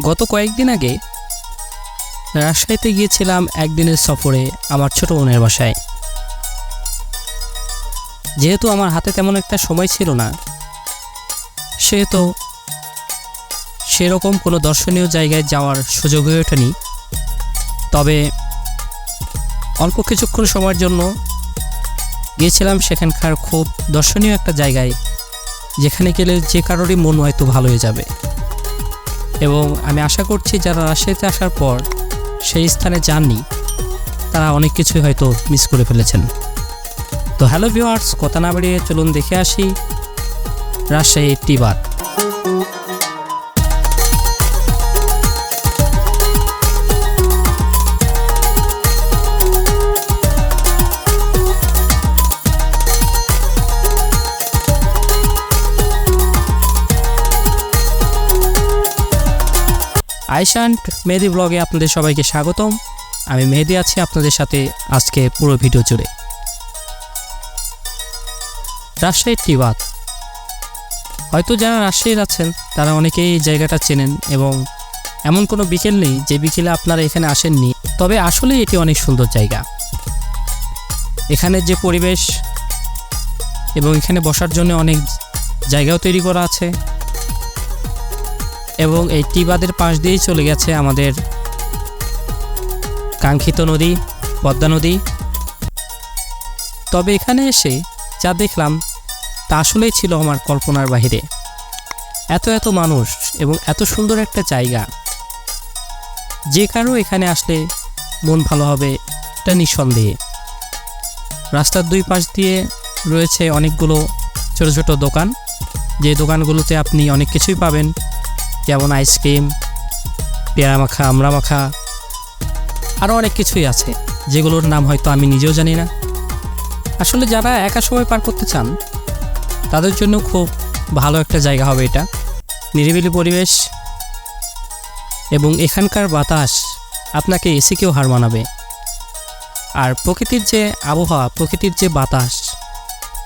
গত কয়েকদিন আগে রাজশাহীতে গিয়েছিলাম একদিনের সফরে আমার ছোট বোনের বাসায়। যেহেতু আমার হাতে তেমন একটা সময় ছিল না, সেহেতু সেরকম কোনো দর্শনীয় জায়গায় যাওয়ার সুযোগ হয়ে ওঠেনি। তবে অল্প কিছুক্ষণ সময়ের জন্য গিয়েছিলাম সেখানকার খুব দর্শনীয় একটা জায়গায়, যেখানে গেলে যে কারোরই মন হয়তো ভালো হয়ে যাবে। এবং আমি আশা করছি যারা রাজশাহীতে আসার পর সেই স্থানে যাননি, তারা অনেক কিছুই হয়তো মিস করে ফেলেছেন। তো হ্যালো ভিউয়ার্স, কথা না বাড়িয়ে চলুন দেখে আসি রাজশাহীর টি-বাঁধ। আয়েশা অ্যান্ড মেহেদি ব্লগে আপনাদের সবাইকে স্বাগতম। আমি মেহেদি আছি আপনাদের সাথে আজকে পুরো ভিডিও জুড়ে। রাজশাহীর টি-বাঁধ, হয়তো যারা রাজশাহীর আছেন তারা অনেকেই এই জায়গাটা চেনেন, এবং এমন কোনো বিকেল নেই যে বিকেলে আপনারা এখানে আসেননি। তবে আসলে এটি অনেক সুন্দর জায়গা। এখানে যে পরিবেশ এবং এখানে বসার জন্য অনেক জায়গাও তৈরি করা আছে, এবং এই টি-বাঁধের পাশ দিয়েই চলে গেছে আমাদের কাঙ্ক্ষিত নদী পদ্মা নদী। তবে এখানে এসে যা দেখলাম তা আসলেই ছিল আমার কল্পনার বাহিরে। এত মানুষ এবং এত সুন্দর একটা জায়গা, যে কারো এখানে আসলে মন ভালো হবে এটা নিঃসন্দেহে। রাস্তার দুই পাশ দিয়ে রয়েছে অনেকগুলো ছোট ছোট দোকান, যে দোকানগুলোতে আপনি অনেক কিছুই পাবেন, যেমন আইসক্রিম, পেয়ারা মাখা, আমড়া মাখা, আরও অনেক কিছুই আছে যেগুলোর নাম হয়তো আমি নিজেও জানি না। আসলে যারা একা সময় পার করতে চান তাদের জন্য খুব ভালো একটা জায়গা হবে এটা। নিরিবিলি পরিবেশ এবং এখানকার বাতাস আপনাকে এসিকেও হার মানাবে। আর প্রকৃতির যে আবহাওয়া, প্রকৃতির যে বাতাস,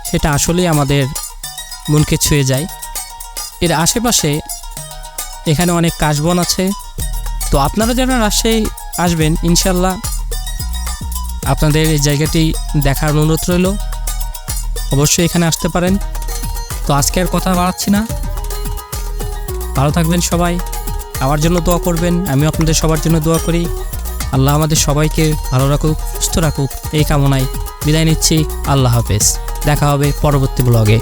সেটা আসলেই আমাদের মনকে ছুঁয়ে যায়। এর আশেপাশে এখানে অনেক কাশবন আছে। তো আপনারা যারা রাজশাহী আসবেন, ইনশাল্লাহ আপনাদের এই জায়গাটি দেখার অনুরোধ রইল। অবশ্যই এখানে আসতে পারেন। তো আজকে আর কথা বাড়াচ্ছি না, ভালো থাকবেন সবাই, আমার জন্য দোয়া করবেন, আমিও আপনাদের সবার জন্য দোয়া করি। আল্লাহ আমাদের সবাইকে ভালো রাখুক, সুস্থ রাখুক, এই কামনায় বিদায় নিচ্ছি। আল্লাহ হাফেজ, দেখা হবে পরবর্তী ব্লগে।